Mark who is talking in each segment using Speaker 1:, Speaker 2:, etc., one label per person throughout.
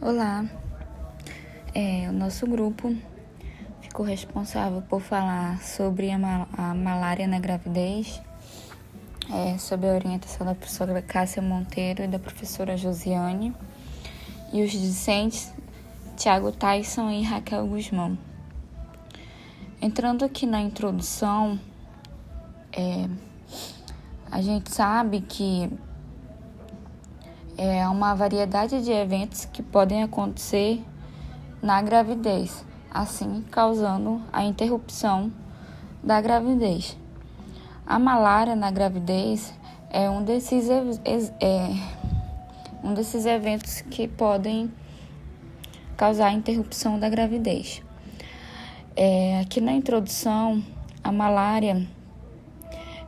Speaker 1: Olá, o nosso grupo ficou responsável por falar sobre a malária na gravidez, sob a orientação da professora Cássia Monteiro e da professora Josiane, e os discentes Tiago Tyson e Raquel Guzmão. Entrando aqui na introdução, a gente sabe que é uma variedade de eventos que podem acontecer na gravidez, assim causando a interrupção da gravidez. A malária na gravidez é um desses eventos que podem causar a interrupção da gravidez. Aqui na introdução, a malária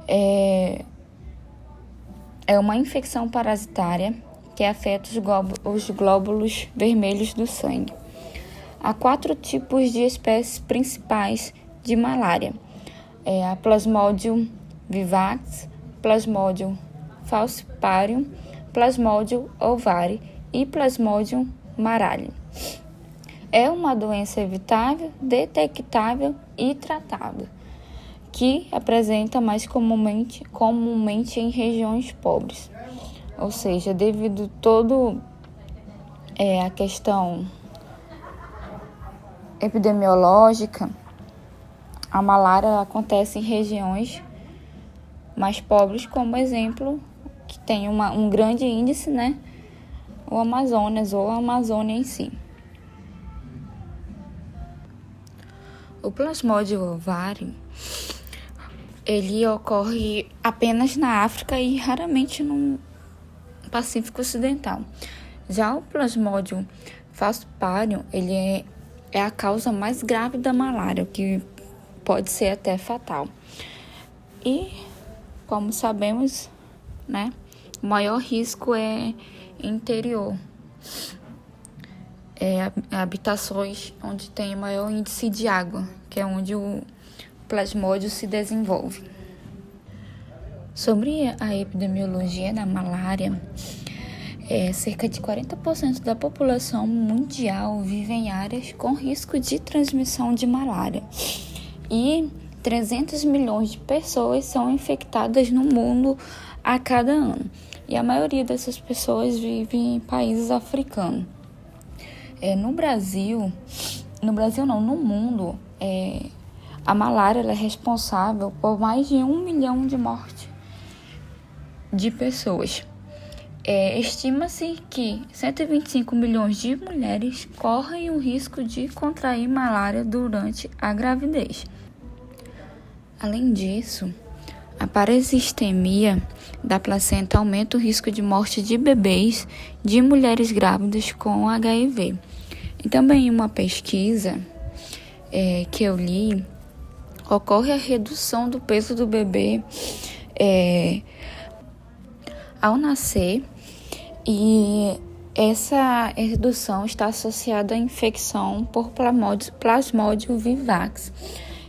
Speaker 1: é uma infecção parasitária que afeta os glóbulos vermelhos do sangue. Há 4 tipos de espécies principais de malária: a Plasmodium vivax, Plasmodium falciparum, Plasmodium ovari e Plasmodium marali. É uma doença evitável, detectável e tratável, que apresenta mais comumente em regiões pobres. Ou seja, devido todo a questão epidemiológica, a malária acontece em regiões mais pobres, como exemplo, que tem um grande índice, o Amazonas ou a Amazônia em si. O Plasmodium ovari, ele ocorre apenas na África e raramente no Pacífico Ocidental. Já o Plasmodium falciparum, ele é a causa mais grave da malária, que pode ser até fatal. E, como sabemos, o maior risco é interior. Habitações onde tem maior índice de água, que é onde o plasmódio se desenvolve. Sobre a epidemiologia da malária, cerca de 40% da população mundial vive em áreas com risco de transmissão de malária. E 300 milhões de pessoas são infectadas no mundo a cada ano. E a maioria dessas pessoas vive em países africanos. No mundo, a malária é responsável por mais de 1 milhão de mortes de pessoas. Estima-se que 125 milhões de mulheres correm o risco de contrair malária durante a gravidez. Além disso, a parasistemia da placenta aumenta o risco de morte de bebês de mulheres grávidas com HIV. E também em uma pesquisa que eu li, ocorre a redução do peso do bebê ao nascer, e essa redução está associada à infecção por Plasmodium vivax.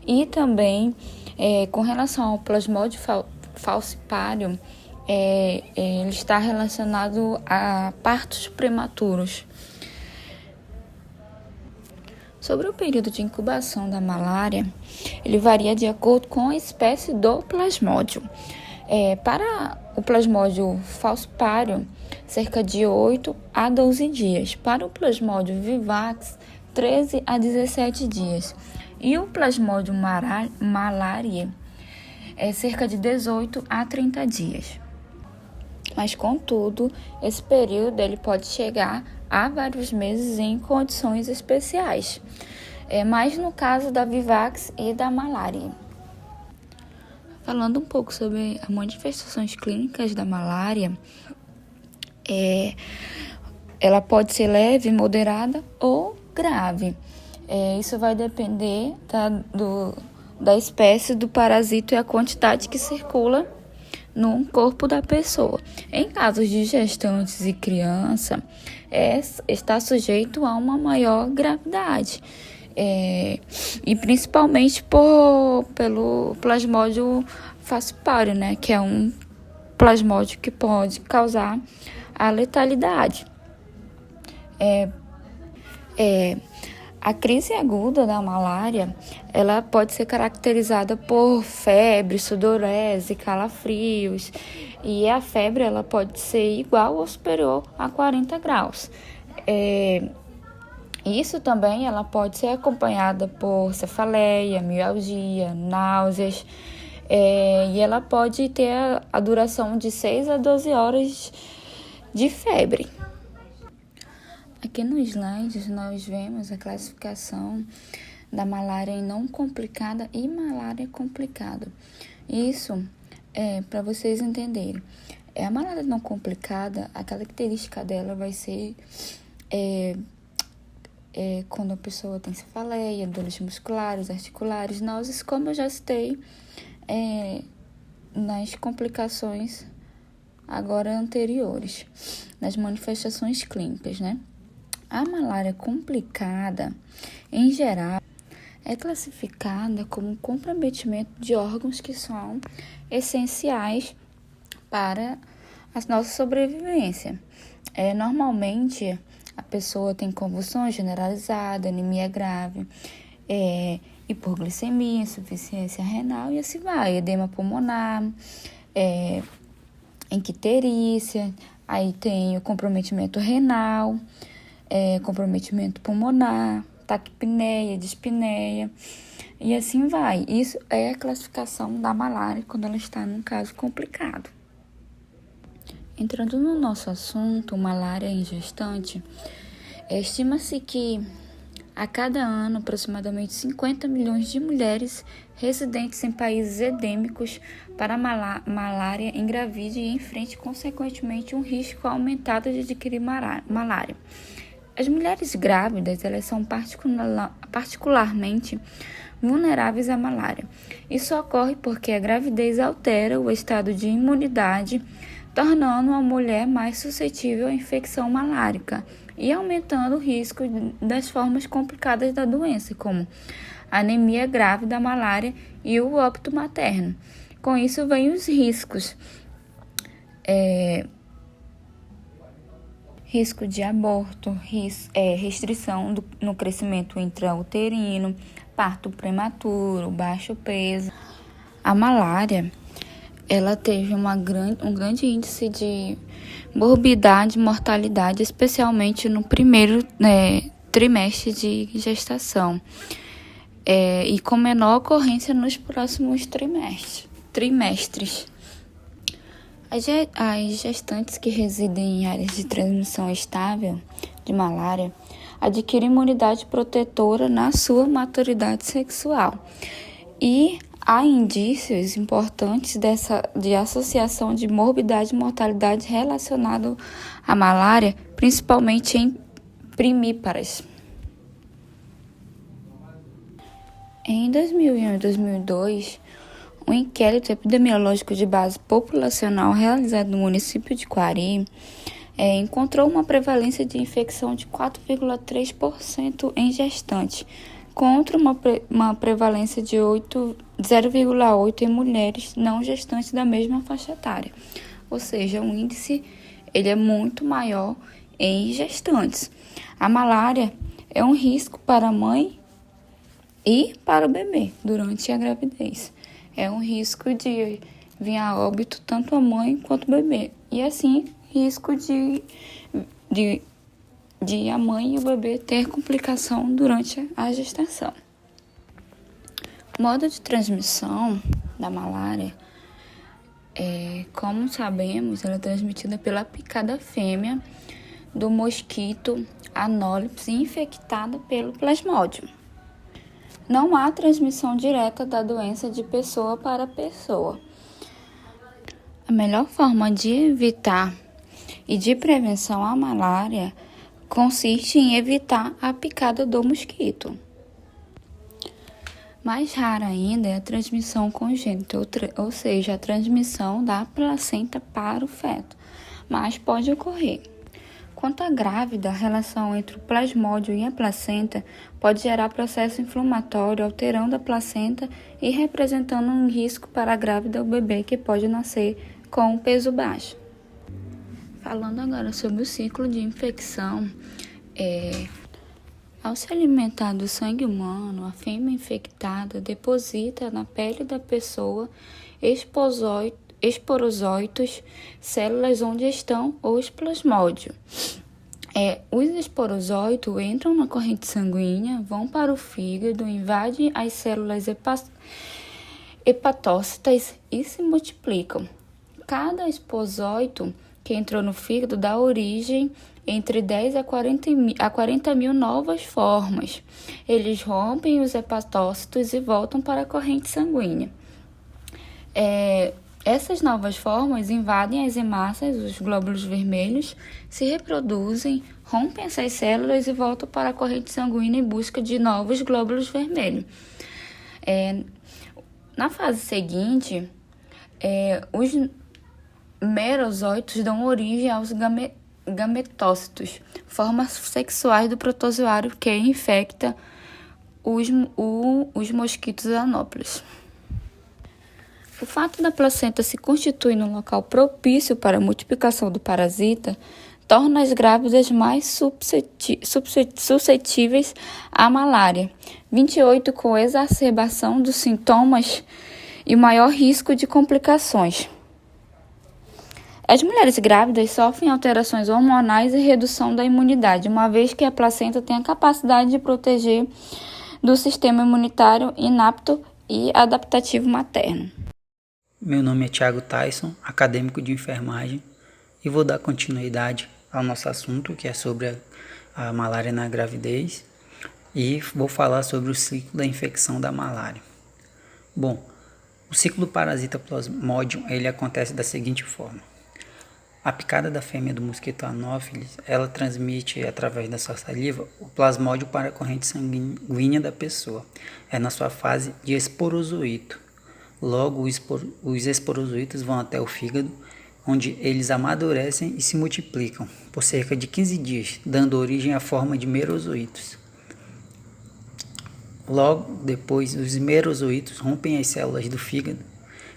Speaker 1: E também, com relação ao Plasmodium falciparum, ele está relacionado a partos prematuros. Sobre o período de incubação da malária, ele varia de acordo com a espécie do plasmódio. Para o Plasmodium falciparum, cerca de 8 a 12 dias. Para o Plasmodium vivax, 13 a 17 dias. E o Plasmodium malariae é cerca de 18 a 30 dias. Mas, contudo, esse período ele pode chegar a vários meses em condições especiais. Mais no caso da vivax e da malária. Falando um pouco sobre as manifestações clínicas da malária, ela pode ser leve, moderada ou grave. Isso vai depender da espécie do parasito e a quantidade que circula no corpo da pessoa. Em casos de gestantes e criança, está sujeito a uma maior gravidade. E principalmente pelo Plasmodium falciparum, que é um plasmódio que pode causar a letalidade. A crise aguda da malária, ela pode ser caracterizada por febre, sudorese, calafrios, e a febre ela pode ser igual ou superior a 40 graus. Isso também ela pode ser acompanhada por cefaleia, mialgia, náuseas, e ela pode ter a duração de 6 a 12 horas de febre. Aqui no slide nós vemos a classificação da malária em não complicada e malária complicada. Isso é para vocês entenderem. A malária não complicada, a característica dela vai ser quando a pessoa tem cefaleia, dores musculares, articulares, náuseas, como eu já citei nas complicações agora anteriores, nas manifestações clínicas, né? A malária complicada, em geral, é classificada como um comprometimento de órgãos que são essenciais para a nossa sobrevivência. Normalmente, a pessoa tem convulsão generalizada, anemia grave, hipoglicemia, insuficiência renal e assim vai, edema pulmonar, icterícia, aí tem o comprometimento renal, comprometimento pulmonar, taquipneia, dispneia e assim vai. Isso é a classificação da malária quando ela está num caso complicado. Entrando no nosso assunto, malária em gestante, estima-se que a cada ano aproximadamente 50 milhões de mulheres residentes em países endêmicos para malária engravide e enfrente consequentemente um risco aumentado de adquirir malária. As mulheres grávidas, elas são particularmente vulneráveis à malária. Isso ocorre porque a gravidez altera o estado de imunidade, tornando a mulher mais suscetível à infecção malárica e aumentando o risco das formas complicadas da doença, como a anemia grave da malária e o óbito materno. Com isso vem os riscos. Risco de aborto, restrição no crescimento intrauterino, parto prematuro, baixo peso. A malária, ela teve um grande índice de morbidade e mortalidade, especialmente no primeiro trimestre de gestação, e com menor ocorrência nos próximos trimestres. As gestantes que residem em áreas de transmissão estável de malária adquirem imunidade protetora na sua maturidade sexual. E há indícios importantes de associação de morbidade e mortalidade relacionado à malária, principalmente em primíparas. Em 2001 e 2002, um inquérito epidemiológico de base populacional realizado no município de Quari encontrou uma prevalência de infecção de 4,3% em gestantes, contra uma prevalência de 0,8% em mulheres não gestantes da mesma faixa etária. Ou seja, o índice ele é muito maior em gestantes. A malária é um risco para a mãe e para o bebê durante a gravidez. É um risco de vir a óbito tanto a mãe quanto o bebê. E assim, risco de a mãe e o bebê ter complicação durante a gestação. O modo de transmissão da malária, como sabemos, ela é transmitida pela picada fêmea do mosquito Anopheles infectada pelo plasmódio. Não há transmissão direta da doença de pessoa para pessoa. A melhor forma de evitar e de prevenção à malária consiste em evitar a picada do mosquito. Mais rara ainda é a transmissão congênita, ou seja, a transmissão da placenta para o feto, mas pode ocorrer. Quanto à grávida, a relação entre o plasmódio e a placenta pode gerar processo inflamatório, alterando a placenta e representando um risco para a grávida ou bebê que pode nascer com peso baixo. Falando agora sobre o ciclo de infecção, Ao se alimentar do sangue humano, a fêmea infectada deposita na pele da pessoa esporozóitos, células onde estão os plasmódios. Os esporozóitos entram na corrente sanguínea, vão para o fígado, invadem as células hepatócitas e se multiplicam. Cada esporozóito que entrou no fígado dá origem entre 10 a 40 mil novas formas. Eles rompem os hepatócitos e voltam para a corrente sanguínea. Essas novas formas invadem as hemácias, os glóbulos vermelhos, se reproduzem, rompem essas células e voltam para a corrente sanguínea em busca de novos glóbulos vermelhos. Na fase seguinte, os merozóitos dão origem aos gametócitos, formas sexuais do protozoário que infecta os mosquitos anófilos. O fato da placenta se constituir num local propício para a multiplicação do parasita torna as grávidas mais suscetíveis à malária. 28 com exacerbação dos sintomas e maior risco de complicações. As mulheres grávidas sofrem alterações hormonais e redução da imunidade, uma vez que a placenta tem a capacidade de proteger do sistema imunitário inapto e adaptativo materno.
Speaker 2: Meu nome é Thiago Tyson, acadêmico de enfermagem, e vou dar continuidade ao nosso assunto, que é sobre a malária na gravidez, e vou falar sobre o ciclo da infecção da malária. Bom, o ciclo do parasita Plasmodium, ele acontece da seguinte forma. A picada da fêmea do mosquito Anopheles, ela transmite através da sua saliva o plasmódio para a corrente sanguínea da pessoa. É na sua fase de esporozoito. Logo, os esporozoitos vão até o fígado, onde eles amadurecem e se multiplicam por cerca de 15 dias, dando origem à forma de merozoitos. Logo depois, os merozoitos rompem as células do fígado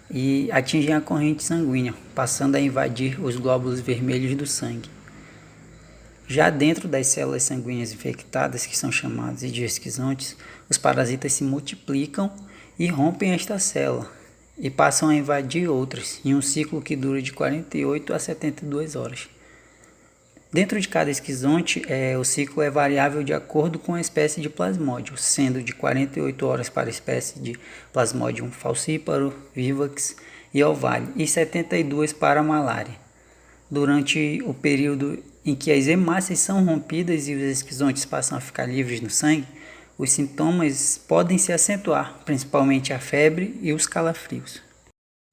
Speaker 2: e atingem a corrente sanguínea, passando a invadir os glóbulos vermelhos do sangue. Já dentro das células sanguíneas infectadas, que são chamadas de esquizontes, os parasitas se multiplicam e rompem esta célula e passam a invadir outras, em um ciclo que dura de 48 a 72 horas. Dentro de cada esquizonte, o ciclo é variável de acordo com a espécie de plasmódio, sendo de 48 horas para a espécie de Plasmodium falciparum, vivax e ovale, e 72 para a malária. Durante o período em que as hemácias são rompidas e os esquizontes passam a ficar livres no sangue, os sintomas podem se acentuar, principalmente a febre e os calafrios.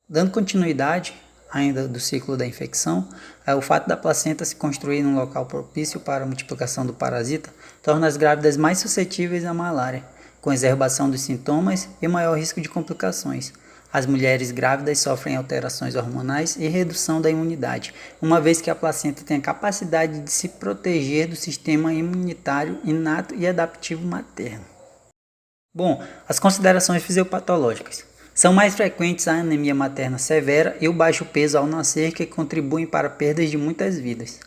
Speaker 2: Dando continuidade ainda do ciclo da infecção, o fato da placenta se construir num local propício para a multiplicação do parasita torna as grávidas mais suscetíveis à malária, com exacerbação dos sintomas e maior risco de complicações. As mulheres grávidas sofrem alterações hormonais e redução da imunidade, uma vez que a placenta tem a capacidade de se proteger do sistema imunitário inato e adaptivo materno. Bom, as considerações fisiopatológicas. São mais frequentes a anemia materna severa e o baixo peso ao nascer, que contribuem para perdas de muitas vidas.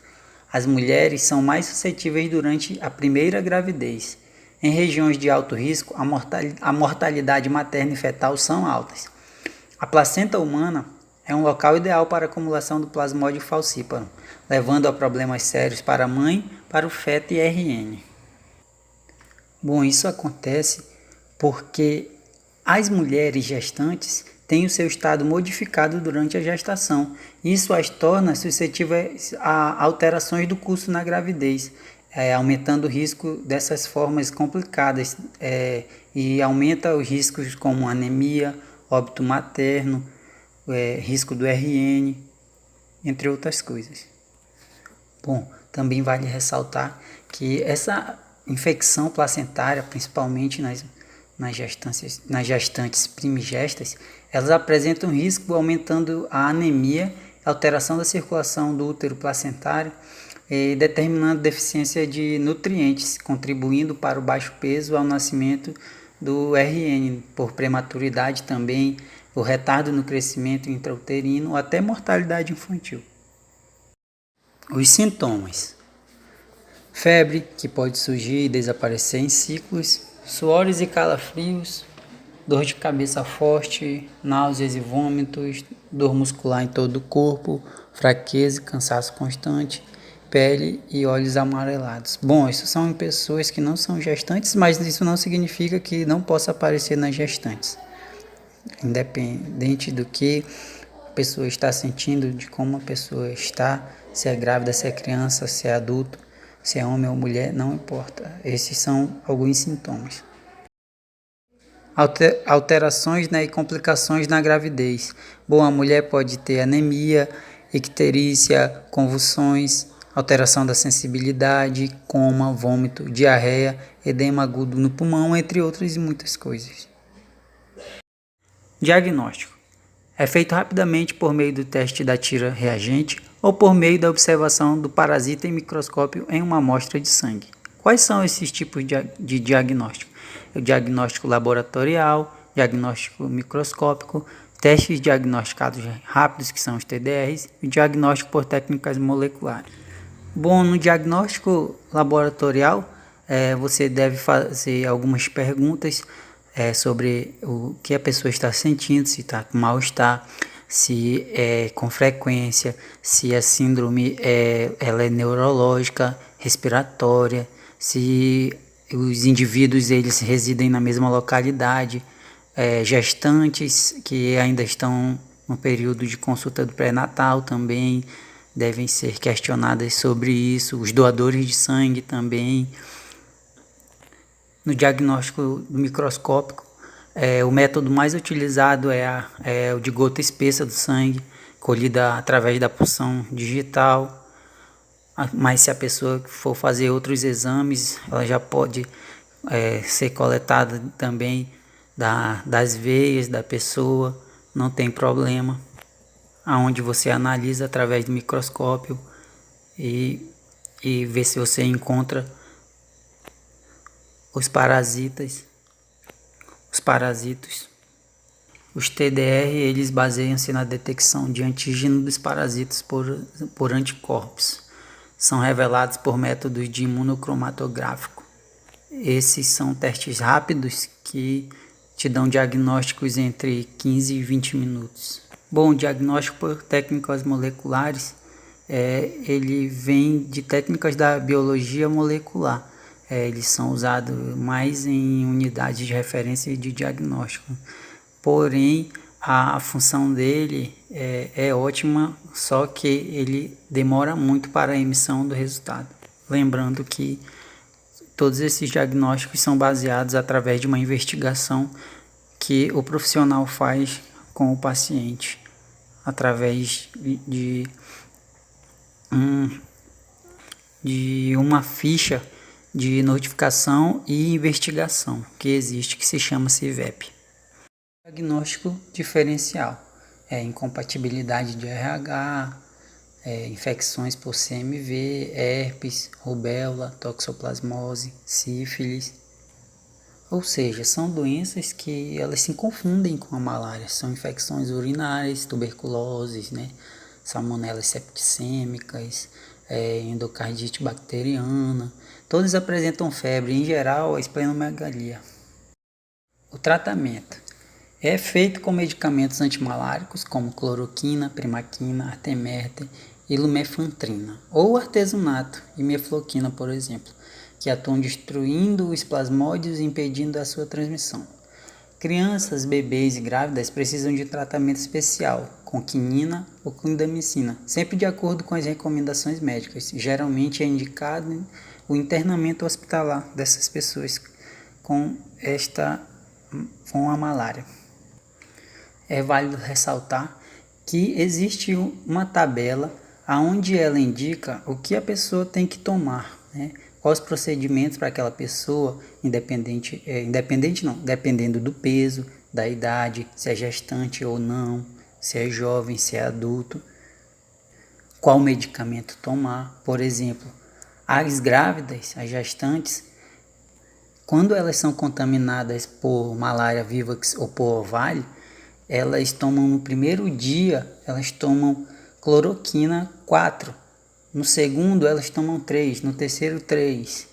Speaker 2: As mulheres são mais suscetíveis durante a primeira gravidez. Em regiões de alto risco, a mortalidade materna e fetal são altas. A placenta humana é um local ideal para a acumulação do Plasmodium falciparum, levando a problemas sérios para a mãe, para o feto e RN. Bom, isso acontece porque as mulheres gestantes têm o seu estado modificado durante a gestação. Isso as torna suscetíveis a alterações do curso na gravidez, aumentando o risco dessas formas complicadas e aumenta os riscos como anemia, óbito materno, risco do RN, entre outras coisas. Bom, também vale ressaltar que essa infecção placentária, principalmente nas gestantes primigestas, elas apresentam risco aumentando a anemia, alteração da circulação do útero placentário e determinando deficiência de nutrientes, contribuindo para o baixo peso ao nascimento do RN, por prematuridade também, por retardo no crescimento intrauterino ou até mortalidade infantil. Os sintomas: febre, que pode surgir e desaparecer em ciclos, suores e calafrios, dor de cabeça forte, náuseas e vômitos, dor muscular em todo o corpo, fraqueza e cansaço constante, pele e olhos amarelados. Bom, isso são em pessoas que não são gestantes, mas isso não significa que não possa aparecer nas gestantes. Independente do que a pessoa está sentindo, de como a pessoa está, se é grávida, se é criança, se é adulto, se é homem ou mulher, não importa. Esses são alguns sintomas. Alterações, né, e complicações na gravidez. Bom, a mulher pode ter anemia, icterícia, convulsões, alteração da sensibilidade, coma, vômito, diarreia, edema agudo no pulmão, entre outras e muitas coisas. Diagnóstico. É feito rapidamente por meio do teste da tira reagente ou por meio da observação do parasita em microscópio em uma amostra de sangue. Quais são esses tipos de diagnóstico? O diagnóstico laboratorial, diagnóstico microscópico, testes diagnosticados rápidos, que são os TDRs, e diagnóstico por técnicas moleculares. Bom, no diagnóstico laboratorial, você deve fazer algumas perguntas sobre o que a pessoa está sentindo, se está com mal-estar, se é com frequência, se a síndrome ela é neurológica, respiratória, se os indivíduos eles residem na mesma localidade, gestantes que ainda estão no período de consulta do pré-natal também devem ser questionadas sobre isso, os doadores de sangue também. No diagnóstico microscópico, o método mais utilizado é o de gota espessa do sangue, colhida através da punção digital. Mas se a pessoa for fazer outros exames, ela já pode ser coletada também das veias da pessoa, não tem problema. Onde você analisa através do microscópio e vê se você encontra os parasitas, os parasitos. Os TDR, eles baseiam-se na detecção de antígeno dos parasitas por anticorpos. São revelados por métodos de imunocromatográfico. Esses são testes rápidos que te dão diagnósticos entre 15 e 20 minutos. Bom, o diagnóstico por técnicas moleculares, ele vem de técnicas da biologia molecular. Eles são usados mais em unidades de referência e de diagnóstico. Porém, a função dele é ótima, só que ele demora muito para a emissão do resultado. Lembrando que todos esses diagnósticos são baseados através de uma investigação que o profissional faz com o paciente, através de uma ficha de notificação e investigação que existe, que se chama CIVEP. Diagnóstico diferencial, incompatibilidade de RH, infecções por CMV, herpes, rubéola, toxoplasmose, sífilis. Ou seja, são doenças que elas se confundem com a malária. São infecções urinárias, tuberculoses, salmonelas septicêmicas, endocardite bacteriana. Todos apresentam febre, em geral a esplenomegalia. O tratamento é feito com medicamentos antimaláricos como cloroquina, primaquina, artemether e lumefantrina, ou artesunato e mefloquina, por exemplo, que atuam destruindo os plasmódios e impedindo a sua transmissão. Crianças, bebês e grávidas precisam de tratamento especial, com quinina ou clindamicina, sempre de acordo com as recomendações médicas. Geralmente é indicado o internamento hospitalar dessas pessoas com a malária. É válido ressaltar que existe uma tabela onde ela indica o que a pessoa tem que tomar, quais procedimentos para aquela pessoa, dependendo do peso, da idade, se é gestante ou não, se é jovem, se é adulto, qual medicamento tomar. Por exemplo, as grávidas, as gestantes, quando elas são contaminadas por malária vivax ou por ovário, elas tomam no primeiro dia, elas tomam cloroquina 4 No segundo, elas tomam 3, no terceiro, 3.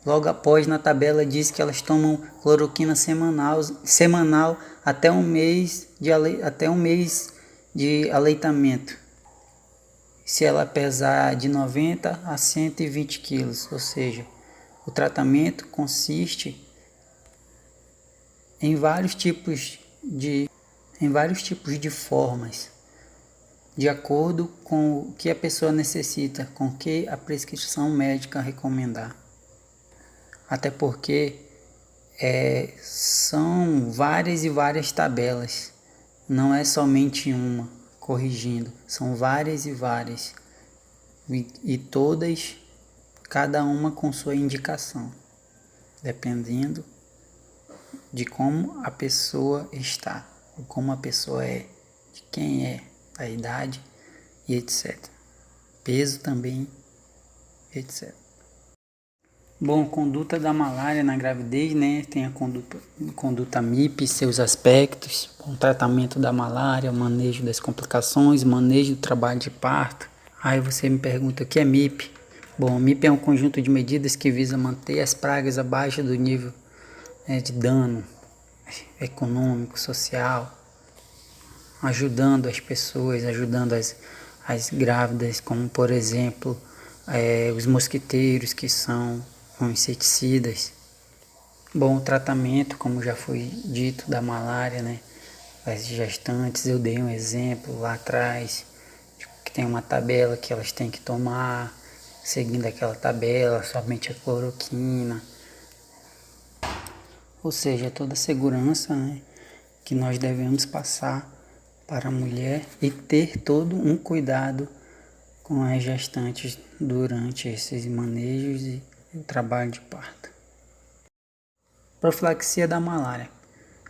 Speaker 2: Logo após, na tabela diz que elas tomam cloroquina semanal até um mês de aleitamento. Se ela pesar de 90 a 120 quilos, ou seja, o tratamento consiste em vários tipos de formas, de acordo com o que a pessoa necessita, com o que a prescrição médica recomendar. Até porque são várias e várias tabelas, não é somente uma, corrigindo, são várias e várias, e todas, cada uma com sua indicação, dependendo de como a pessoa está, ou como a pessoa é, de quem é, a idade e etc. Peso também, etc. Bom, conduta da malária na gravidez, né? Tem a conduta MIP, seus aspectos, o tratamento da malária, o manejo das complicações, o manejo do trabalho de parto. Aí você me pergunta, o que é MIP? Bom, MIP é um conjunto de medidas que visa manter as pragas abaixo do nível de dano econômico, social, ajudando as pessoas, ajudando as grávidas, como por exemplo, os mosquiteiros, que são inseticidas. Bom, o tratamento, como já foi dito, da malária, né? As gestantes, eu dei um exemplo lá atrás, que tem uma tabela que elas têm que tomar, seguindo aquela tabela, somente a cloroquina. Ou seja, toda a segurança, né, que nós devemos passar para a mulher e ter todo um cuidado com as gestantes durante esses manejos e o trabalho de parto. Profilaxia da malária.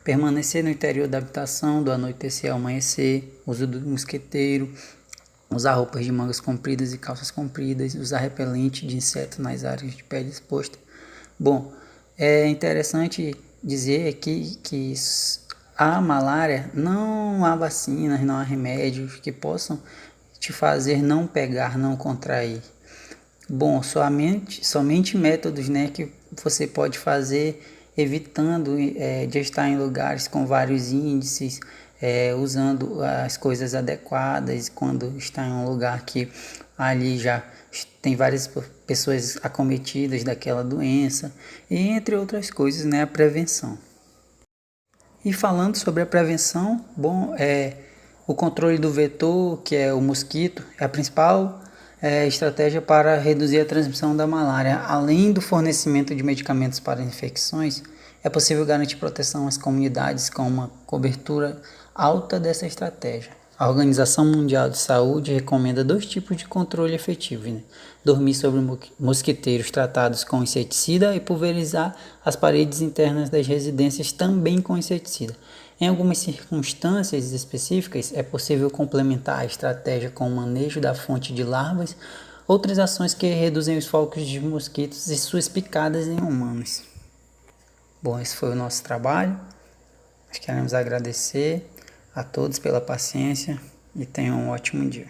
Speaker 2: Permanecer no interior da habitação do anoitecer ao amanhecer, uso do mosquiteiro, usar roupas de mangas compridas e calças compridas, usar repelente de insetos nas áreas de pele exposta. Bom, é interessante dizer que a malária não há vacinas, não há remédios que possam te fazer não pegar, não contrair. Bom, somente métodos, né, que você pode fazer evitando de estar em lugares com vários índices, usando as coisas adequadas, quando está em um lugar que ali já tem várias pessoas acometidas daquela doença, e entre outras coisas, né, a prevenção. E falando sobre a prevenção, bom, o controle do vetor, que é o mosquito, é a principal estratégia para reduzir a transmissão da malária. Além do fornecimento de medicamentos para infecções, é possível garantir proteção às comunidades com uma cobertura alta dessa estratégia. A Organização Mundial de Saúde recomenda 2 tipos de controle efetivo, né? Dormir sobre mosquiteiros tratados com inseticida e pulverizar as paredes internas das residências também com inseticida. Em algumas circunstâncias específicas, é possível complementar a estratégia com o manejo da fonte de larvas, outras ações que reduzem os focos de mosquitos e suas picadas em humanos. Bom, esse foi o nosso trabalho. Nós queremos agradecer a todos pela paciência e tenham um ótimo dia.